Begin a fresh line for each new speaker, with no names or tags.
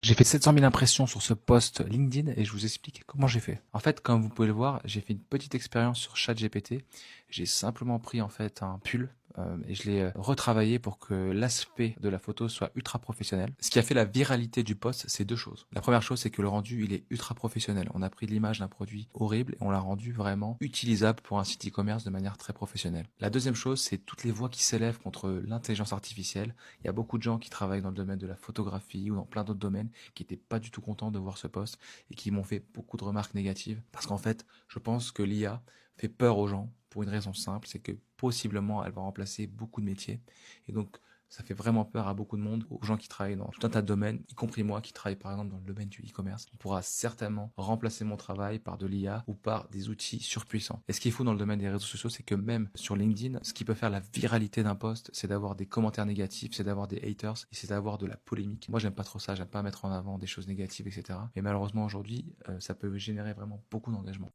J'ai fait 700 000 impressions sur ce post LinkedIn et je vous explique comment j'ai fait. En fait, comme vous pouvez le voir, j'ai fait une petite expérience sur ChatGPT. J'ai simplement pris en fait un pull et je l'ai retravaillé pour que l'aspect de la photo soit ultra professionnel. Ce qui a fait la viralité du post, c'est deux choses. La première chose, c'est que le rendu, il est ultra professionnel. On a pris l'image d'un produit horrible et on l'a rendu vraiment utilisable pour un site e-commerce de manière très professionnelle. La deuxième chose, c'est toutes les voix qui s'élèvent contre l'intelligence artificielle. Il y a beaucoup de gens qui travaillent dans le domaine de la photographie ou dans plein d'autres domaines qui étaient pas du tout contents de voir ce post et qui m'ont fait beaucoup de remarques négatives. Parce qu'en fait, je pense que l'IA fait peur aux gens pour une raison simple, c'est que possiblement elle va remplacer beaucoup de métiers. Et donc, ça fait vraiment peur à beaucoup de monde, aux gens qui travaillent dans tout un tas de domaines, y compris moi qui travaille par exemple dans le domaine du e-commerce. On pourra certainement remplacer mon travail par de l'IA ou par des outils surpuissants. Et ce qui est fou dans le domaine des réseaux sociaux, c'est que même sur LinkedIn, ce qui peut faire la viralité d'un post, c'est d'avoir des commentaires négatifs, c'est d'avoir des haters et c'est d'avoir de la polémique. Moi, j'aime pas trop ça, j'aime pas mettre en avant des choses négatives, etc. Mais malheureusement aujourd'hui, ça peut générer vraiment beaucoup d'engagement.